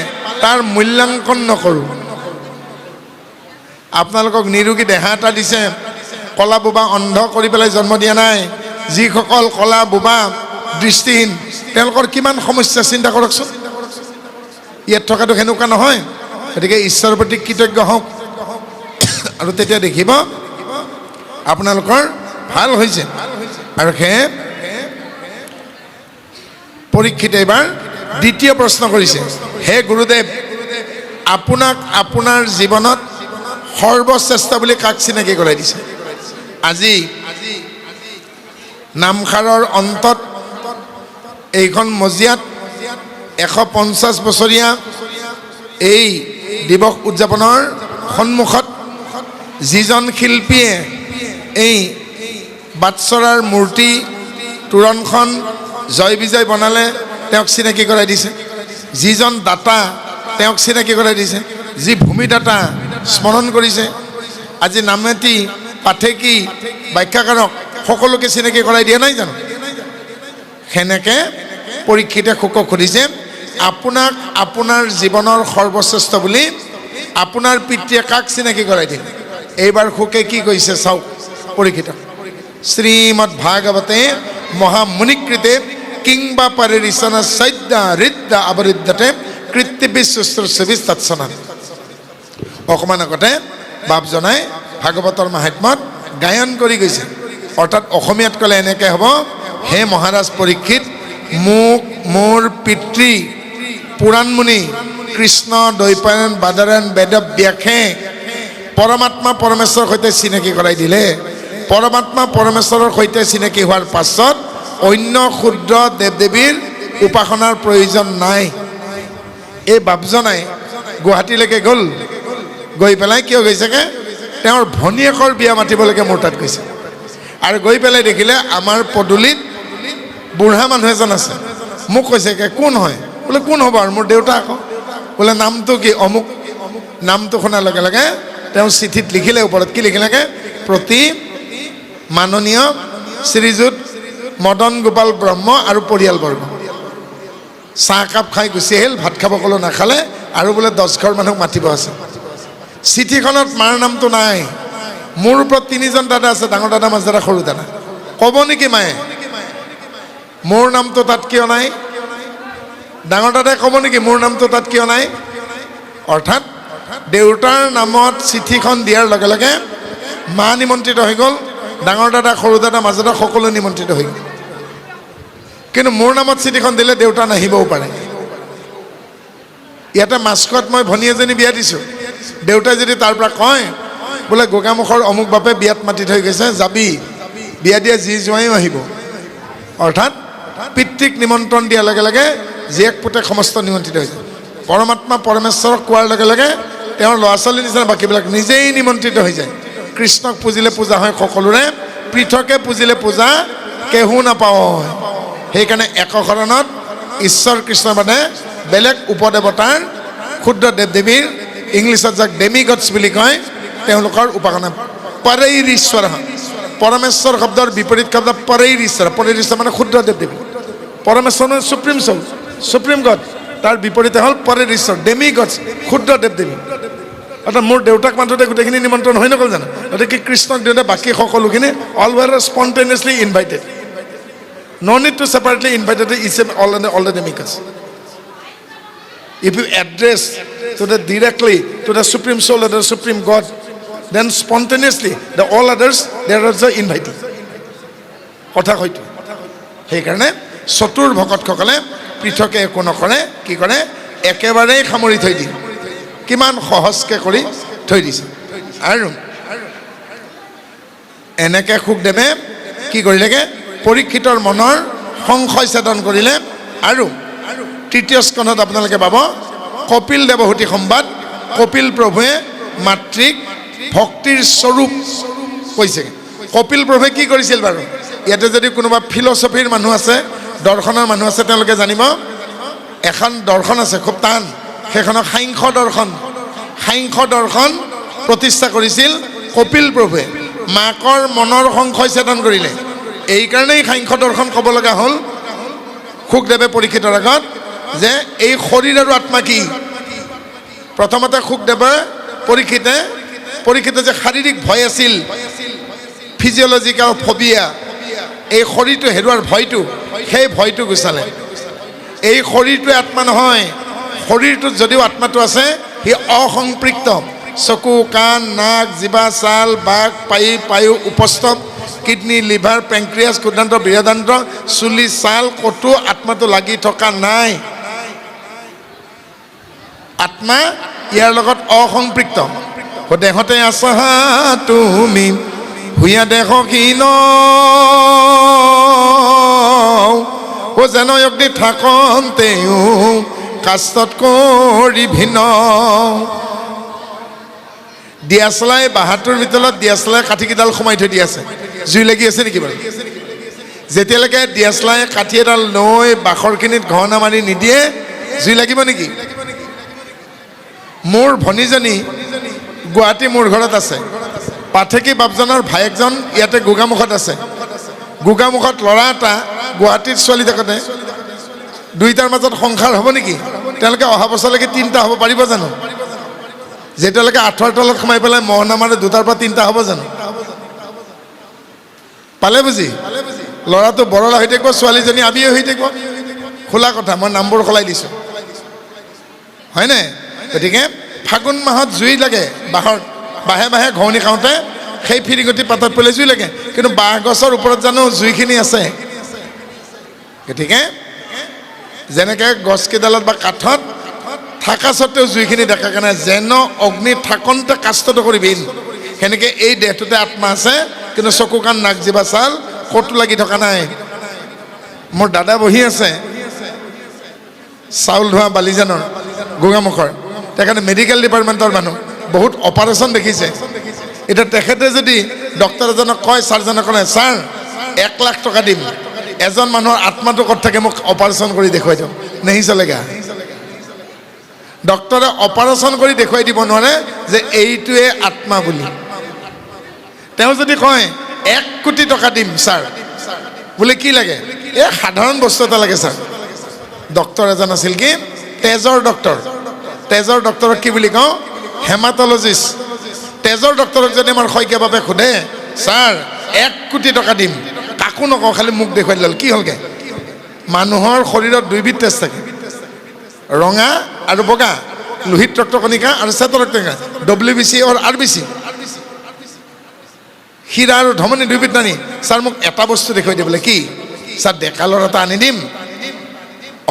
তাৰ মূল্যাংকন নকৰোঁ। আপোনালোকক নিৰোগী দেহা এটা দিছে, কলা বোবা অন্ধ কৰি পেলাই জন্ম দিয়া নাই। যিসকল কলা বোবা দৃষ্টিহীন তেওঁলোকৰ কিমান সমস্যা চিন্তা কৰকচোন। ইয়াত থকাটো সেনেকুৱা নহয়। গতিকে ঈশ্বৰৰ প্ৰতি কৃতজ্ঞ হওক, আৰু তেতিয়া দেখিব আপোনালোকৰ ভাল হৈছে। আৰু সেয়ে পৰীক্ষিতে এইবাৰ দ্বিতীয় প্ৰশ্ন কৰিছে, হে গুৰুদেৱ, আপোনাক আপোনাৰ জীৱনত সৰ্বশ্ৰেষ্ঠ বুলি কাক চিনাকি কৰাই দিছে? আজি নামখাৰৰ অন্তত এইখন মজিয়াত 150 বছৰীয়া এই দিৱস উদযাপনৰ সন্মুখত যিজন শিল্পীয়ে এই বাটচৰাৰ মূৰ্তি তোৰণখন জয় বিজয় বনালে তেওঁক চিনাকি কৰাই দিছে। যিজন দাতা তেওঁক চিনাকি কৰাই দিছে। যি ভূমিদাতা স্মৰণ কৰিছে। আজি নামেতি পাঠেকি ব্যাখ্যাকাৰক সকলোকে চিনাকি কৰাই দিয়া নাই জানো? সেনেকৈ পৰীক্ষিতে শুকক সুধিছে, আপোনাক আপোনাৰ জীৱনৰ সৰ্বশ্ৰেষ্ঠ বুলি আপোনাৰ পিতৃয়ে কাক চিনাকি কৰাই দিলে? এইবাৰ শুকে কি কৈছে চাওক পৰীক্ষিত। শ্ৰীমদ্ ভাগৱতে মহামুনিকৃতে কিংবা পৰিৰিচনা সদ্যা হৃদ্যা অৱৰুদ্ধতে কৃত্তিবিশ শুশ্ৰূষবিশ তৎসনা। অকণমান আগতে বাপজনাই ভাগৱতৰ মাহাত্ম্যত গায়ন কৰি গৈছে। অৰ্থাৎ অসমীয়াত ক'লে এনেকৈ হ'ব, হে মহাৰাজ পৰীক্ষিত, মোক মোৰ পিতৃ পুৰাণমুনি কৃষ্ণ দ্বৈপায়ন বাদৰায়ণ বেদব্যাসে পৰমাত্মা পৰমেশ্বৰৰ সৈতে চিনাকি কৰাই দিলে। পৰমাত্মা পৰমেশ্বৰৰ সৈতে চিনাকি হোৱাৰ পাছত অন্য ক্ষুদ্ৰ দেৱ দেৱীৰ উপাসনাৰ প্ৰয়োজন নাই। এই বাপজনাই গুৱাহাটীলৈকে গ'ল। গৈ পেলাই কিয় গৈছেগৈ? তেওঁৰ ভনীয়েকৰ বিয়া মাতিবলৈকে মোৰ তাত গৈছে। আৰু গৈ পেলাই দেখিলে আমাৰ পদূলিত বুঢ়া মানুহ এজন আছে। মোক কৈছেগৈ, কোন হয়? বোলে কোন হ'ব আৰু? মোৰ দেউতা আকৌ। বোলে নামটো কি? অমুক। নামটো শুনাৰ লগে লগে তেওঁ চিঠিত লিখিলে, ওপৰত কি লিখিলেগৈ? প্ৰতি মাননীয় শ্ৰীযুত মদন গোপাল ব্ৰহ্ম আৰু পৰিয়ালবৰ্গ। চাহকাপ খাই গুচি আহিল, ভাত খাব ক'লেও নাখালে, আৰু বোলে 10 ঘৰ মানুহক মাতিব আছে। চিঠিখনত মাৰ নামটো নাই। মোৰ ওপৰত 3জন দাদা আছে, ডাঙৰ দাদা, মাজ দাদা, সৰু দাদা। ক'ব নেকি মায়ে মোৰ নামটো তাত কিয় নাই? ডাঙৰ দাদাই ক'ব নেকি মোৰ নামটো তাত কিয় নাই? অৰ্থাৎ দেউতাৰ নামত চিঠিখন দিয়াৰ লগে লগে মা নিমন্ত্ৰিত হৈ গ'ল, ডাঙৰ দাদা, সৰু দাদা, মাজ দাদা সকলো নিমন্ত্ৰিত হৈ গ'ল। কিন্তু মোৰ নামত চিঠিখন দিলে দেউতা নাহিবও পাৰে। ইয়াতে মাস্কত মই ভনী এজনী বিয়া দিছোঁ। দেউতাই যদি তাৰ পৰা কয় বোলে গোগামুখৰ অমুক বাপে বিয়াত মাতি থৈ গৈছে, যাবি, বিয়া দিয়া যি জোঁৱাইও আহিব। অৰ্থাৎ পিতৃক নিমন্ত্ৰণ দিয়াৰ লগে লগে জীয়েক পুতেক সমস্ত নিমন্ত্ৰিত হৈ যায়। পৰমাত্মা পৰমেশ্বৰক কোৱাৰ লগে লগে তেওঁৰ ল'ৰা ছোৱালীৰ নিচিনা বাকীবিলাক নিজেই নিমন্ত্ৰিত হৈ যায়। কৃষ্ণক পুজিলে পূজা হয় সকলোৰে, পৃথকে পুজিলে পূজা কেহু নাপাওঁ। সেইকাৰণে একশৰণত ঈশ্বৰ কৃষ্ণ বাদে বেলেগ উপদেৱতাৰ ক্ষুদ্ৰ দেৱ দেৱীৰ, ইংলিছত যাক ডেমিগডছ বুলি কয়, তেওঁলোকৰ উপাসনা। পৰৈৰ ঈশ্বৰ, পৰমেশ্বৰ শব্দৰ বিপৰীত শব্দ পৰৈৰ ঈশ্বৰ। পৰৈৰ ঈশ্বৰ মানে ক্ষুদ্ৰ দেৱ দেৱী। পৰমেশ্বৰ মানে সুপ্ৰিম চল, সুপ্ৰিম গড। তাৰ বিপৰীতে হ'ল পৰৈৰ ঈশ্বৰ, ডেমিগডছ, ক্ষুদ্ৰ দেৱ দেৱী। অৰ্থাৎ মোৰ দেউতাক মাতোতে গোটেইখিনি নিমন্ত্ৰণ হৈ নগ'ল জানো? গতিকে কৃষ্ণক দিওঁতে বাকী সকলোখিনি all were spontaneously invited. No need to separately invite all the demigods. If you address directly to the supreme soul or the supreme God, then spontaneously the all others they are also invited. কথা হয়তো সেইকাৰণে চতুৰ ভকতসকলে পৃথকে একো নকৰে, কি কৰে? একেবাৰেই সামৰি থৈ দিয়ে। কিমান সহজকৈ কৰি থৈ দিছে। আৰু এনেকৈ সুখদেৱে কি কৰিলেগে? পৰীক্ষিতৰ মনৰ সংশয় ছেদন কৰিলে। আৰু তৃতীয় স্কন্ধত আপোনালোকে পাব কপিল দেৱহূতি সংবাদ কপিল প্ৰভুৱে মাতৃক ভক্তিৰ স্বৰূপ কৈছে। কপিল প্ৰভুৱে কি কৰিছিল বাৰু? ইয়াতে যদি কোনোবা ফিলচফিৰ মানুহ আছে, দৰ্শনৰ মানুহ আছে, তেওঁলোকে জানিব এখন দৰ্শন আছে খুব টান, সেইখনক সাংখ্য দৰ্শন। সাংখ্য দৰ্শন প্ৰতিষ্ঠা কৰিছিল কপিল প্ৰভুৱে। মাকৰ মনৰ সংশয় ছেদন কৰিলে। এইকাৰণেই সাংখ্য দৰ্শন ক'ব লগা হ'ল শুকদেৱে পৰীক্ষিতৰ আগত যে এই শৰীৰ আৰু আত্মা কি। প্ৰথমতে শুকদেৱে পৰীক্ষিতে যে শাৰীৰিক ভয় আছিল, ফিজিঅলজিকেল ফবিয়া, এই শৰীৰটো হেৰুৱাৰ ভয়টো, সেই ভয়টো গুচালে। এই শৰীৰটোৱে আত্মা নহয়, শৰীৰটোত যদিও আত্মাটো আছে সি অসম্পৃক্ত। চকু, কাণ, নাক, জিভা, ছাল, বাক, পায়ু, উপস্থৱ, কিডনী, লিভাৰ, পেংক্ৰিয়াছ, ক্ষুদ্ৰান্ত, বৃহদান্ত, চুলি, ছাল ক'তো আত্মাটো লাগি থকা নাই। আত্মা ইয়াৰ লগত অসম্পৃক্ত। দেহতে আছা তুমি ভূঞা দেহহীন, যেন অগ্নি থাকন্তেও কাষ্টত কৰি ভিন্ন। দিয়াচলাই বাহাটোৰ ভিতৰত দিয়াচলাই কাঠিকেইডাল সোমাই থৈ দি আছে। জুই লাগি আছে নেকি বাৰু? যেতিয়ালৈকে দিয়াচলাই কাঠি এডাল লৈ বাখৰখিনিত ঘহনা মাৰি নিদিয়ে, জুই লাগিব নেকি? মোৰ ভনীজনী গুৱাহাটী মোৰ ঘৰত আছে। পাঠেকী বাপজনৰ ভায়েকজন ইয়াতে গোগামুখত আছে। গোগামুখত ল'ৰা এটা, গুৱাহাটীত ছোৱালী থাকোঁতে দুইটাৰ মাজত সংসাৰ হ'ব নেকি? তেওঁলোকে অহা বছৰলৈকে 3টা হ'ব পাৰিব জানো? যেতিয়ালৈকে আঁঠুৱাৰ তলত সোমাই পেলাই মহ নামাৰে 2টাৰ পৰা 3টা হ'ব জানো? পালে বুজি? ল'ৰাটো বৰলা হৈ থাকিব, ছোৱালীজনী আবিয়ে হৈ থাকিব। খোলা কথা, মই নামবোৰ সলাই দিছোঁ, হয়নে? গতিকে ফাগুন মাহত জুই লাগে, বাঁহে বাঁহে ঘঁহনি খাওঁতে সেই ফিৰিঙতি পাতত পৰিলে জুই লাগে। কিন্তু বাঁহ গছৰ ওপৰত জানো জুইখিনি আছে? গতিকে যেনেকৈ গছকেইডালত বা কাঠত থকা স্বত্তেও জুইখিনি দেখা কাৰণে যেন অগ্নি থাকন্তে কাষ্টটো কৰিবিন, সেনেকৈ এই দেহটোতে আত্মা আছে, কিন্তু চকু, কাণ, নাক, জিভা, ছাল ক'তো লাগি থকা নাই। মোৰ দাদা বহি আছে চাউল ধোৱা বালিজানৰ গোগামুখৰ, তেখেতে মেডিকেল ডিপাৰ্টমেণ্টৰ মানুহ, বহুত অপাৰেশ্যন দেখিছে। এতিয়া তেখেতে যদি ডক্টৰ এজনক কয়, ছাৰজনক কয়, ছাৰ 1 লাখ টকা দিম, এজন মানুহৰ আত্মাটো ক'ত থাকে মোক অপাৰেশ্যন কৰি দেখুৱাই দিয়ক, নেহি চলেগা। ডক্টৰে অপাৰেশ্যন কৰি দেখুৱাই দিব নোৱাৰে যে এইটোৱে আত্মা বুলি। তেওঁ যদি কয় 1 কোটি টকা দিম ছাৰ, বোলে কি লাগে? এই সাধাৰণ বস্তু এটা লাগে ছাৰ। ডক্টৰ এজন আছিল কি তেজৰ ডক্টৰ। তেজৰ ডক্টৰক কি বুলি কওঁ? হেমাটলজিষ্ট। তেজৰ ডক্টৰক যদি আমাৰ শইকীয়া বাপে সোধে, ছাৰ 1 কোটি টকা দিম, কাকো নকওঁ, খালি মোক দেখুৱাই দিলে কি হ'লগৈ? মানুহৰ শৰীৰত 2বিধ তেজ থাকে, ৰঙা আৰু বগা, লোহিত ৰক্তকণিকা আৰু শ্বেত ৰক্তকণিকা, WBC আৰু RBC। হীৰা আৰু ধমনী 2বিধ নানি। ছাৰ মোক এটা বস্তু দেখুৱাই দিয়ে, বোলে কি? ছাৰ ডেকা ল'ৰা এটা আনি দিম,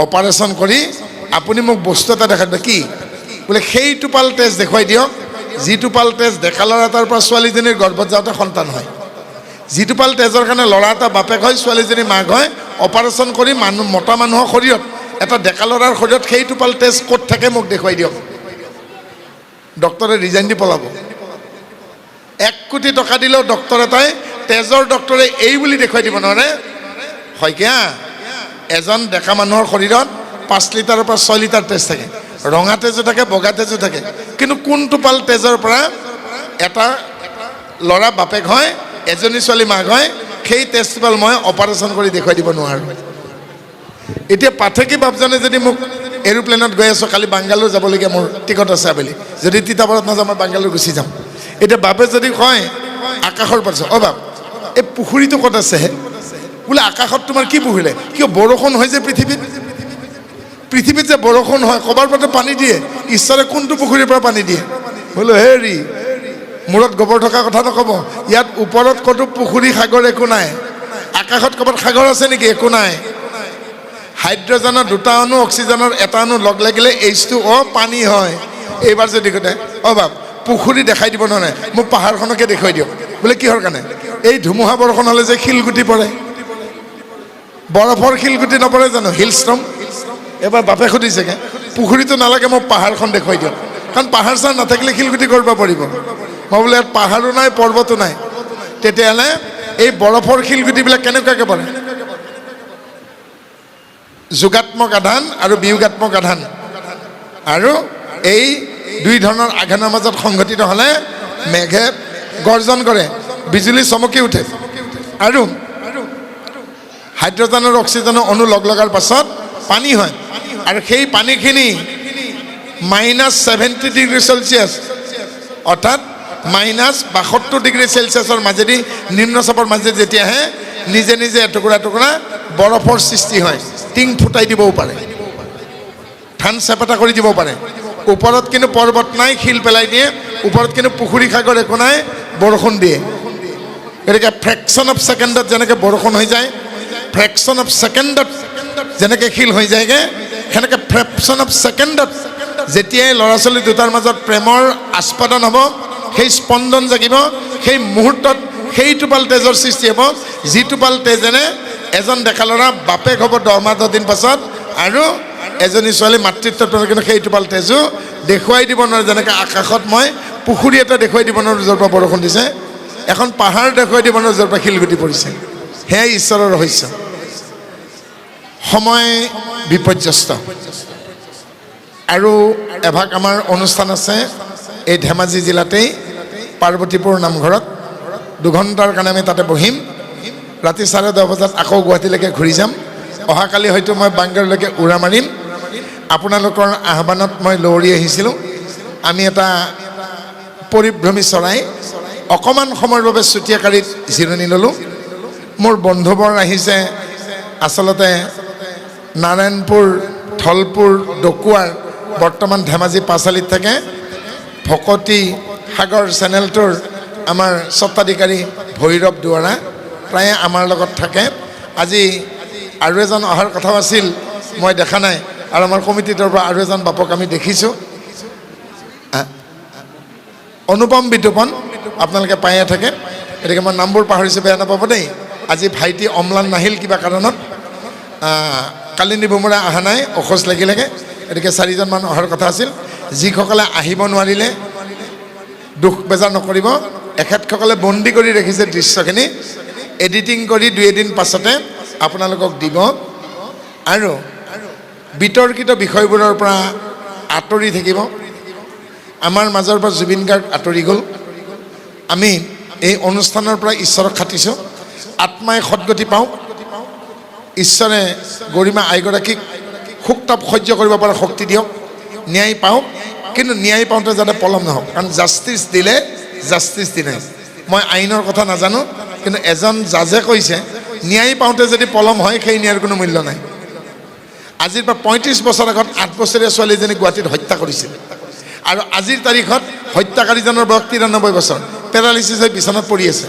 অপাৰেশ্যন কৰি আপুনি মোক বস্তু এটা দেখাই দিব। কি? বোলে সেই টোপাল তেজ দেখুৱাই দিয়ক, যি টোপাল তেজ ডেকা ল'ৰা এটাৰ পৰা ছোৱালীজনীৰ গৰ্ভত যাওঁতে সন্তান হয়। যি টোপাল তেজৰ কাৰণে ল'ৰা এটা বাপেক হয়, ছোৱালীজনী মাক হয়। অপাৰেশ্যন কৰি মতা মানুহৰ শৰীৰত, এটা ডেকা ল'ৰাৰ শৰীৰত সেই টোপাল তেজ ক'ত থাকে মোক দেখুৱাই দিয়ক। ডক্টৰে ৰিজাইন দি পলাব। 1 কোটি টকা দিলেও ডক্টৰ এটাই, তেজৰ ডক্টৰে এই বুলি দেখুৱাই দিব নোৱাৰে। শইকীয়া, এজন ডেকা মানুহৰ শৰীৰত 5 লিটাৰৰ পৰা 6 লিটাৰ তেজ থাকে, ৰঙা তেজো থাকে, বগা তেজো থাকে, কিন্তু কোন টোপাল তেজৰ পৰা এটা ল'ৰা বাপেক হয়, এজনী ছোৱালী মাক হয়, সেই তেজ টোপাল মই অপাৰেশ্যন কৰি দেখুৱাই দিব নোৱাৰোঁ। এতিয়া পাঠেকী বাপজনে যদি মোক এৰোপ্লেনত গৈ আছোঁ, কালি বাংগালোৰ যাবলগীয়া মোৰ টিকট আছে আবেলি, যদি তিতাবৰত নাযাওঁ মই বাংগালোৰ গুচি যাম। এতিয়া বাপে যদি কয় আকাশৰ পৰা, অ' বাপ এই পুখুৰীটো ক'ত আছে? বোলে আকাশত তোমাৰ কি পুখুৰী? কিয় বৰষুণ হয় যে পৃথিৱীত যে বৰষুণ হয়, ক'ৰবাৰ পৰা পানী দিয়ে, ঈশ্বৰে কোনটো পুখুৰীৰ পৰা পানী দিয়ে? বোলো হেৰি, মূৰত গোবৰ থকা কথা নক'ব। ইয়াত ওপৰত ক'তো পুখুৰী সাগৰ একো নাই। আকাশত ক'ৰবাত সাগৰ আছে নেকি? একো নাই। হাইড্ৰজেনৰ 2টা অণু, অক্সিজেনৰ 1টা অণু লগ লাগিলে H2O পানী হয়। এইবাৰ যদি কয়, অ' বাপ পুখুৰী দেখাই দিব নোৱাৰে, মোক পাহাৰখনকে দেখুৱাই দিয়ক। বোলে কিহৰ কাৰণে? এই ধুমুহা বৰষুণ হ'লে যে শিলগুটি পৰে, বৰফৰ শিলগুটি নপৰে জানো? হিলষ্ট্ৰম। এবাৰ বাপে সুধিছেগৈ, পুখুৰীটো নালাগে, মোক পাহাৰখন দেখুৱাই দিয়ক। কাৰণ পাহাৰ চাৰ নাথাকিলে শিলগুটি কৰিব পাৰিব মই বোলে ইয়াত পাহাৰো নাই পৰ্বতো নাই তেতিয়াহ'লে এই বৰফৰ শিলগুটিবিলাক কেনেকুৱাকৈ পৰে যোগাত্মক আধান আৰু বিয়োগাত্মক আধান আৰু এই দুই ধৰণৰ আঘানৰ মাজত সংঘটিত হ'লে মেঘে গৰ্জন কৰে বিজুলী চমকি উঠে আৰু হাইড্ৰজেন আৰু অক্সিজেনৰ অণু লগ লগাৰ পাছত পানী হয় আৰু সেই পানীখিনি -70 ডিগ্ৰী চেলচিয়াছ অৰ্থাৎ -72 ডিগ্ৰী চেলচিয়াছৰ মাজেদি নিম্নচাপৰ মাজেদি যেতিয়া আহে নিজে নিজে এটুকুৰা টুকুৰা বৰফৰ সৃষ্টি হয় টিং ফুটাই দিবও পাৰে ধান চেপেটা কৰি দিব পাৰে ওপৰত কিন্তু পৰ্বত নাই শিল পেলাই দিয়ে ওপৰত কিন্তু পুখুৰী সাগৰ একো নাই বৰষুণ দিয়ে গতিকে ফ্ৰেকশ্যন অফ ছেকেণ্ডত যেনেকৈ বৰষুণ হৈ যায় ফ্ৰেকশ্যন অফ ছেকেণ্ডত যেনেকৈ শিল হৈ যায়গৈ সেনেকৈ ফ্ৰেকশ্যন অফ ছেকেণ্ডত যেতিয়াই ল'ৰা ছোৱালী দুটাৰ মাজত প্ৰেমৰ আস্বাদন হ'ব সেই স্পন্দন জাগিব সেই মুহূৰ্তত সেই টোপাল তেজৰ সৃষ্টি হ'ব যি টোপাল তেজেৰে এজন ডেকা ল'ৰা বাপেক হ'ব 10-10 দিন পাছত আৰু এজনী ছোৱালী মাতৃত্বত কিন্তু সেই টোপাল তেজো দেখুৱাই দিব নোৱাৰে যেনেকৈ আকাশত মই পুখুৰী এটা দেখুৱাই দিব নোৱাৰোঁ য'ৰ পৰা বৰষুণ দিছে এখন পাহাৰ দেখুৱাই দিব নোৱাৰোঁ য'ৰ পৰা শিলগুটি পৰিছে সেয়াই ঈশ্বৰৰ ৰহস্য সময় বিপৰ্যস্ত আৰু এভাগ আমাৰ অনুষ্ঠান আছে এই ধেমাজি জিলাতেই পাৰ্বতীপুৰ নামঘৰত 2 ঘণ্টাৰ কাৰণে আমি তাতে বহিম ৰাতি 10:30 বজাত আকৌ গুৱাহাটীলৈকে ঘূৰি যাম অহাকালি হয়তো মই বাংগালুৰুলৈকে উৰা মাৰিম আপোনালোকৰ আহ্বানত মই লহৰি আহিছিলোঁ আমি এটা পৰিভ্ৰমী চৰাই অকণমান সময়ৰ বাবে চুতীয়াকাৰীত জিৰণি ল'লোঁ মোৰ বন্ধুবৰ আহিছে আচলতে নাৰায়ণপুৰ ধলপুৰ ডকুৱাৰ বৰ্তমান ধেমাজি পাঁচালিত থাকে ভকতী সাগৰ চেনেলটোৰ আমাৰ স্বত্বাধিকাৰী ভৈৰৱ দুৱৰা প্ৰায়ে আমাৰ লগত থাকে আজি আৰু এজন অহাৰ কথাও আছিল মই দেখা নাই আৰু আমাৰ কমিটিটোৰ পৰা আৰু এজন বাপক আমি দেখিছোঁ অনুপম বিতুপন আপোনালোকে পায়ে থাকে গতিকে মই নামবোৰ পাহৰিছোঁ বেয়া নাপাব দেই আজি ভাইটি অম্লান নাহিল কিবা কাৰণত কালিনী ভোমোৰা অহা নাই অসুচ লাগিলেগৈ গতিকে 4জনমান অহাৰ কথা আছিল যিসকলে আহিব নোৱাৰিলে দুখ বেজাৰ নকৰিব এখেতসকলে বন্দী কৰি ৰাখিছে দৃশ্যখিনি এডিটিং কৰি 2 এদিন পাছতে আপোনালোকক দিব আৰু বিতৰ্কিত বিষয়বোৰৰ পৰা আঁতৰি থাকিব আমাৰ মাজৰ পৰা জুবিন গাৰ্গ আঁতৰি গ'ল আমি এই অনুষ্ঠানৰ পৰা ঈশ্বৰক খাটিছোঁ আত্মাই সদগতি পাওঁ ঈশ্বৰে গৰিমা আইগৰাকীক শোকতাপ সহ্য কৰিব পৰা শক্তি দিয়ক ন্যায় পাওক কিন্তু ন্যায় পাওঁতে যাতে পলম নহওক কাৰণ জাষ্টিচ দিলে জাষ্টিচ দিলে মই আইনৰ কথা নাজানো কিন্তু এজন জাজে কৈছে ন্যায় পাওঁতে যদি পলম হয় সেই ন্যায়ৰ কোনো মূল্য নাই আজিৰ পৰা 35 বছৰ আগত 8 বছৰীয়া ছোৱালীজনী গুৱাহাটীত হত্যা কৰিছিল আৰু আজিৰ তাৰিখত হত্যাকাৰীজনৰ বয়স 93 বছৰ পেৰালাইচিছ হৈ বিচনাত পৰি আছে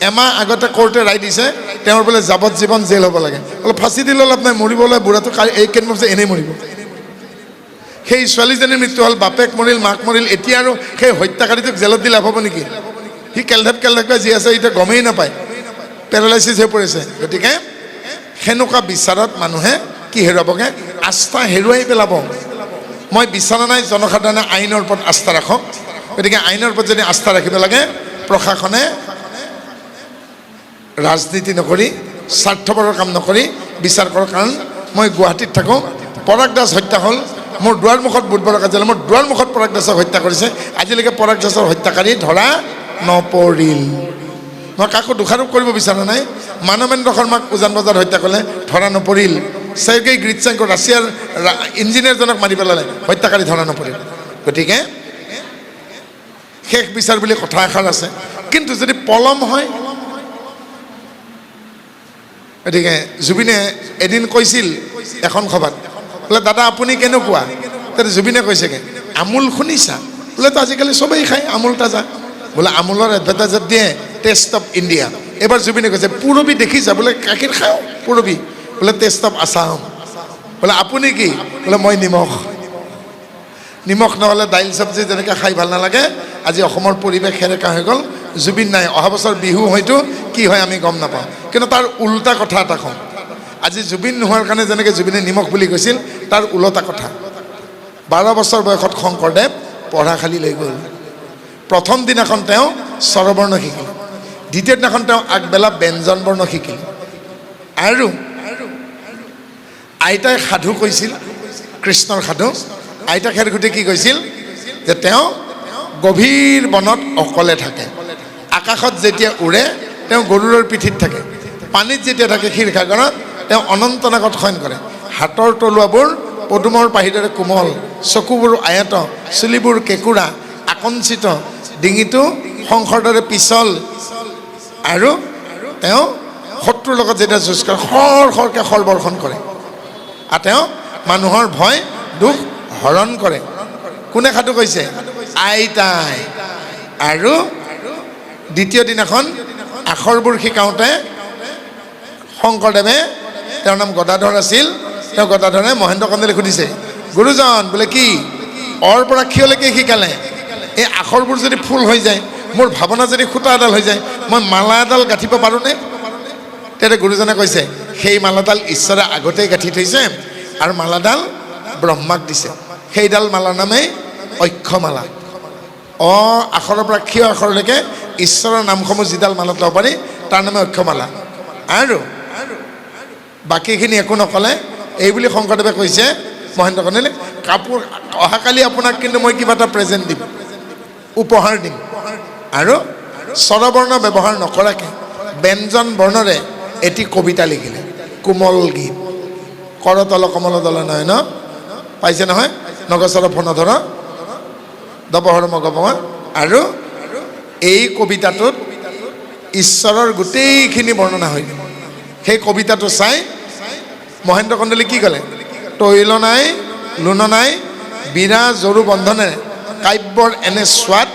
এমাহ আগতে কোৰ্টে ৰায় দিছে তেওঁৰ বোলে যাৱজ্জীৱন জেল হ'ব লাগে অলপ ফাঁচি দিলে অলপ নাই মৰিবলৈ বুঢ়াটো এই কেইদিন বছৰ এনেই মৰিব সেই ছোৱালীজনীৰ মৃত্যু হ'ল বাপেক মৰিল মাক মৰিল এতিয়া আৰু সেই হত্যাকাৰীটোক জেলত দি লাভ হ'ব নেকি সি কেলধেপকৈ যি আছে এতিয়া গমেই নাপায় পেৰালাইচিছ হৈ পৰিছে গতিকে সেনেকুৱা বিচাৰত মানুহে কি হেৰুৱাবগৈ আস্থা হেৰুৱাই পেলাব মই বিচৰা নাই জনসাধাৰণে আইনৰ ওপৰত আস্থা ৰাখক গতিকে আইনৰ ওপৰত যদি আস্থা ৰাখিব লাগে প্ৰশাসনে ৰাজনীতি নকৰি স্বাৰ্থপৰৰ কাম নকৰি বিচাৰ কৰক কাৰণ মই গুৱাহাটীত থাকোঁ পৰাগ দাস হত্যা হ'ল মোৰ দুৱাৰমুখত বুধবাৰৰ কাজিয়া মোৰ দুৱাৰমুখত পৰাগ দাসক হত্যা কৰিছে আজিলৈকে পৰাগ দাসৰ হত্যাকাৰী ধৰা নপৰিল মই কাকো দোষাৰোপ কৰিব বিচৰা নাই মানৱেন্দ্ৰ শৰ্মাক উজান বজাৰ হত্যা কৰিলে ধৰা নপৰিল চেৰ্গেই গ্ৰিটচেংকো ৰাছিয়াৰ ইঞ্জিনিয়াৰজনক মাৰি পেলালে হত্যাকাৰী ধৰা নপৰিল গতিকে শেষ বিচাৰ বুলি কথা এষাৰ আছে কিন্তু যদি পলম হয় গতিকে জুবিনে এদিন কৈছিল এখন সভাত বোলে দাদা আপুনি কেনেকুৱা তেতিয়া জুবিনে কৈছেগৈ আমুল শুনিছা বোলে তো আজিকালি চবেই খায় আমুল তাজা বোলে আমুলৰ এডভাৰটাইজত দিয়ে টেষ্ট অফ ইণ্ডিয়া এবাৰ জুবিনে কৈছে পুৰবী দেখিছা বোলে গাখীৰ খাওঁ পুৰবী বোলে টেষ্ট অফ আছাম বোলে আপুনি কি বোলে মই নিমখ নহ'লে দাইল চব্জি যেনেকৈ খাই ভাল নালাগে আজি অসমৰ পৰিৱেশ সেৰেকা হৈ গ'ল জুবিন নাই অহা বছৰ বিহু হয়তো কি হয় আমি গম নাপাওঁ কিন্তু তাৰ উল্টা কথা এটা কওঁ আজি জুবিন নোহোৱাৰ কাৰণে যেনেকৈ জুবিনে নিমখ বুলি কৈছিল তাৰ ওলটা কথা 12 বছৰ বয়সত শংকৰদেৱ পঢ়া খালি লৈ গ'ল। প্ৰথম দিনাখন তেওঁ স্বৰবৰ্ণ শিকিল, দ্বিতীয় দিনাখন তেওঁ আগবেলা ব্যঞ্জন বৰ্ণ শিকিল। আৰু আইতাই সাধু কৈছিল, কৃষ্ণৰ সাধু। আইতাক সাধুতে কি কৈছিল যে তেওঁ গভীৰ বনত অকলে থাকে, আকাশত যেতিয়া উৰে তেওঁ গৰুৰৰ পিঠিত থাকে, পানীত যেতিয়া থাকে ক্ষীৰসাগৰত তেওঁ অনন্ত নাগত শয়ন কৰে, হাতৰ তলুৱাবোৰ পদুমৰ পাহিৰ দৰে কোমল, চকুবোৰ আয়ত, চুলিবোৰ কেঁকুৰা আকঞ্চিত, ডিঙিটো শংখৰ দৰে পিছল। আৰু তেওঁ শত্ৰুৰ লগত যেতিয়া যুঁজ কৰে খৰকৈ খৰ বৰ্ষণ কৰে, আৰু তেওঁ মানুহৰ ভয় দুখ হৰণ কৰে। কোনে সাধু কৈছে? আইতাই। আৰু দ্বিতীয় দিনাখন আখৰবোৰ শিকাওঁতে শংকৰদেৱে, তেওঁৰ নাম গদাধৰ আছিল, তেওঁ গদাধৰে মহেন্দ্ৰ কন্দলীক সুধিছে, গুৰুজন বোলে কি অৰ পৰা ক্ষলৈকে শিকালে, এই আখৰবোৰ যদি ফুল হৈ যায়, মোৰ ভাৱনা যদি সূতা এডাল হৈ যায়, মই মালা এডাল গাঁঠিব পাৰোঁনে? তেতিয়া গুৰুজনে কৈছে, সেই মালাডাল ঈশ্বৰে আগতেই গাঁঠি থৈছে আৰু মালাডাল ব্ৰহ্মাক দিছে, সেইডাল মালাৰ নামেই অক্ষমালা। আখৰৰ পৰা ক্ষীয় আখৰলৈকে ঈশ্বৰৰ নামসমূহ যিডাল মালাত ল'ব পাৰি তাৰ নামে অক্ষমালা। আৰু বাকীখিনি একো নক'লে। এই বুলি শংকৰদেৱে কৈছে মহেন্দ্ৰ কন্দলীক, কাপোৰ অহাকালি আপোনাক কিন্তু মই কিবা এটা প্ৰেজেণ্ট দিম, উপহাৰ দিম। আৰু স্বৰবৰ্ণ ব্যৱহাৰ নকৰাকৈ ব্যঞ্জন বৰ্ণৰে এটি কবিতা লিখিলে, কোমল গীত। কৰতল কমল দল নহয় ন, পাইছে নহয়, নগচৰ ফণধৰ দবহৰ মগবমা। আৰু এই কবিতাটোত ঈশ্বৰৰ গোটেইখিনি বৰ্ণনা হৈ গ'ল। সেই কবিতাটো চাই মহেন্দ্ৰ কন্দলী কি ক'লে? তৈল নাই লোণ নাই বীৰা জৰু বন্ধনেৰে কাব্যৰ এনে স্বাদ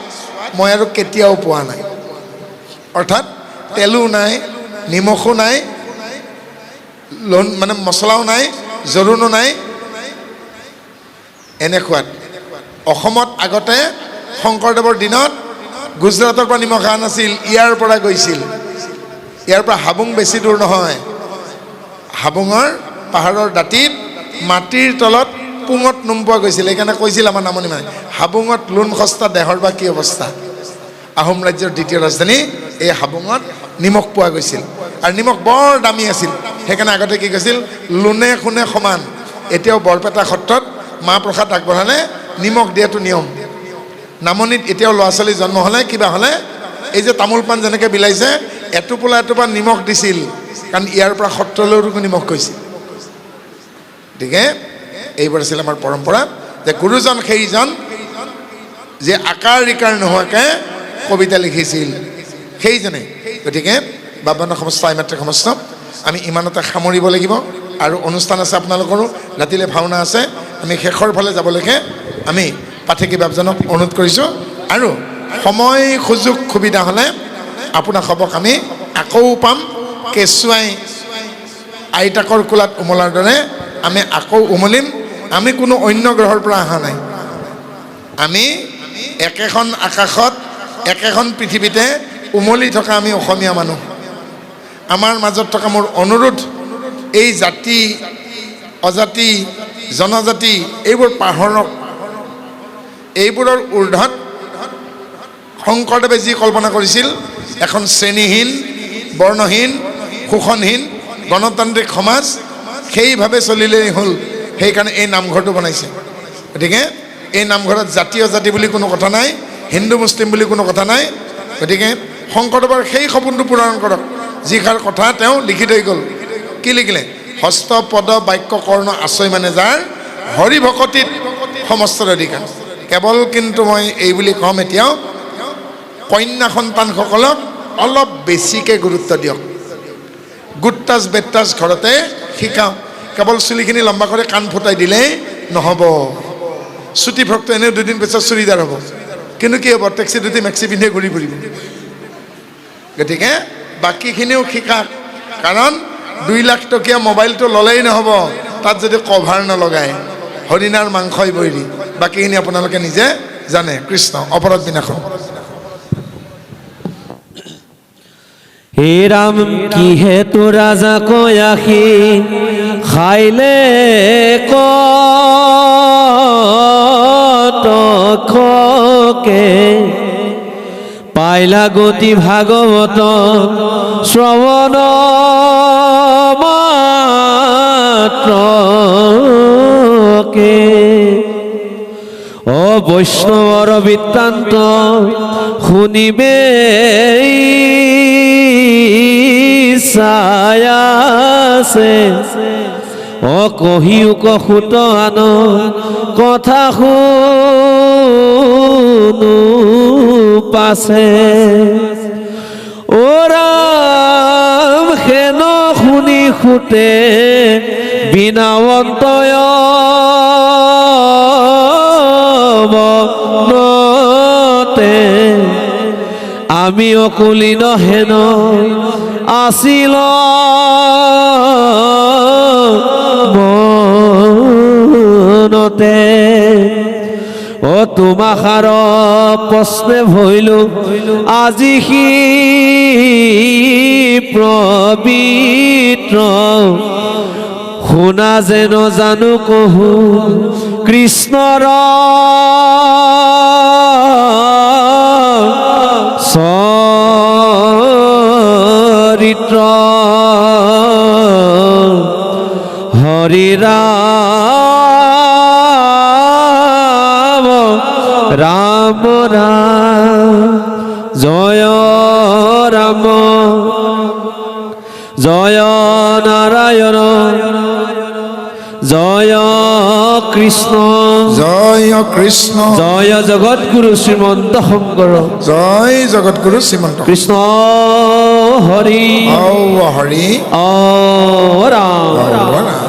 মই আৰু কেতিয়াও পোৱা নাই। অৰ্থাৎ তেলো নাই, নিমখো নাই, মানে মছলাও নাই, জৰুনো নাই, এনে সোৱাদ। অসমত আগতে শংকৰদেৱৰ দিনত গুজৰাটৰ পৰা নিমখ অহা নাছিল, ইয়াৰ পৰা গৈছিল। ইয়াৰ পৰা হাবুং বেছি দূৰ নহয়, হাবুঙৰ পাহাৰৰ দাঁতিত মাটিৰ তলত পুঙত নোম পোৱা গৈছিল। সেইকাৰণে কৈছিল আমাৰ নামনি মানে, হাবুঙত লোণ সস্তা দেহৰ বা কি অৱস্থা। আহোম ৰাজ্যৰ দ্বিতীয় ৰাজধানী এই হাবুঙত নিমখ পোৱা গৈছিল, আৰু নিমখ বৰ দামী আছিল। সেইকাৰণে আগতে কি কৈছিল, লোণে সোণে সমান। এতিয়াও বৰপেটা সত্ৰত মাহ প্ৰসাদ আগবঢ়ালে নিমখ দিয়াটো নিয়ম। নামনিত এতিয়াও ল'ৰা ছোৱালী জন্ম হ'লে কিবা হ'লে এই যে তামোল পাণ যেনেকৈ বিলাইছে, এটোপোলা এটোপা নিমখ দিছিল, কাৰণ ইয়াৰ পৰা সত্ৰলৈও নিমখ গৈছিল। গতিকে এইবোৰ আছিল আমাৰ পৰম্পৰা, যে গুৰুজন সেইজন যে আকাৰ ৰিকাৰ নোহোৱাকৈ কবিতা লিখিছিল, সেইজনে। গতিকে বাবন সমস্ত আইমাতৃক সমস্ত আমি ইমানতে সামৰিব লাগিব। আৰু অনুষ্ঠান আছে আপোনালোকৰো, ৰাতিলৈ ভাওনা আছে। আমি শেষৰ ফালে যাবলৈকে আমি পাঠেকী বাপজনক অনুৰোধ কৰিছোঁ। আৰু সময় সুযোগ সুবিধা হ'লে আপোনাক সবক আমি আকৌ পাম। কেঁচুৱাই আইতাকৰ কোলাত উমলাৰ দৰে আমি আকৌ উমলিম। আমি কোনো অন্য গ্ৰহৰ পৰা অহা নাই, আমি একেখন আকাশত একেখন পৃথিৱীতে উমলি থকা আমি অসমীয়া মানুহ। আমাৰ মাজত থকা মোৰ অনুৰোধ, এই জাতি অজাতি জনজাতি এইবোৰ পাহৰক। এইবোৰৰ ঊৰ্ধত শংকৰদেৱে যি কল্পনা কৰিছিল, এখন শ্ৰেণীহীন, বৰ্ণহীন, শোষণহীন গণতান্ত্ৰিক সমাজ, সেইভাৱে চলিলেই হ'ল। সেইকাৰণে এই নামঘৰটো বনাইছে। গতিকে এই নামঘৰত জাতি অজাতি বুলি কোনো কথা নাই, হিন্দু মুছলিম বুলি কোনো কথা নাই। গতিকে শংকৰদেৱৰ সেই সপোনটো পূৰণ কৰক, যিষাৰ কথা তেওঁ লিখি থৈ গ'ল। কি লিখিলে? হস্ত পদ বাক্য কৰ্ণ আশ্ৰয় মানে যাৰ, হৰি ভকতিত সমস্তৰ অধিকাৰ। কেৱল কিন্তু মই এই বুলি ক'ম, এতিয়াও কন্যা সন্তানসকলক অলপ বেছিকৈ গুৰুত্ব দিয়ক। গুট্টাজ বেট্টাজ ঘৰতে শিকাওক। কেৱল চুলিখিনি লম্বা কৰি কাণ ফুটাই দিলেই নহ'ব। চুটি ফ্ৰকটো এনেও দুদিন পিছত চুৰিদাৰ হ'ব, কিন্তু কি হ'ব, টেক্সি দুটি মেক্সি পিন্ধি ঘূৰি ফুৰিব। গতিকে বাকীখিনিও শিকাওক, কাৰণ 2 লাখ টকীয়া মোবাইলটো ল'লেই নহ'ব, তাত যদি কভাৰ নলগায়। হৰিণাৰ মাংসই বৈৰী, বাকীখিনি আপোনালোকে নিজে জানে। কৃষ্ণ অপৰাধ বিনাশন। হে ৰাম কি হেতু ৰাজা কয়াখি খাইলে কত কে পাইলা গতি ভাগৱত শ্ৰৱণ মাত্ৰকে ও বৈষ্ণৱৰ বৃত্তান্ত শুনিবে ছায়াছে ও কহিও কহুত আন কথা শুনো পাছে ও ৰাম হেন শুনি সুতে বিনাৱন্তয় মনতে আমি অকুলীন হেন আছিল মনতে ও তোমাখাৰ প্ৰশ্নে ভৈলো আজি সি পবিত্ৰ শুনা যেন জানো কহু কৃষ্ণৰ চৰিত্ৰ হৰি ৰাম ৰাম ৰাম জয় ৰাম জয় নাৰায়ণ জয় কৃষ্ণ জয় কৃষ্ণ জয় জগৎগুৰু শ্ৰীমন্ত শংকৰ জয় জগতগুৰু শ্ৰীমন্ত কৃষ্ণ হৰি হৰি ৰাম ৰাম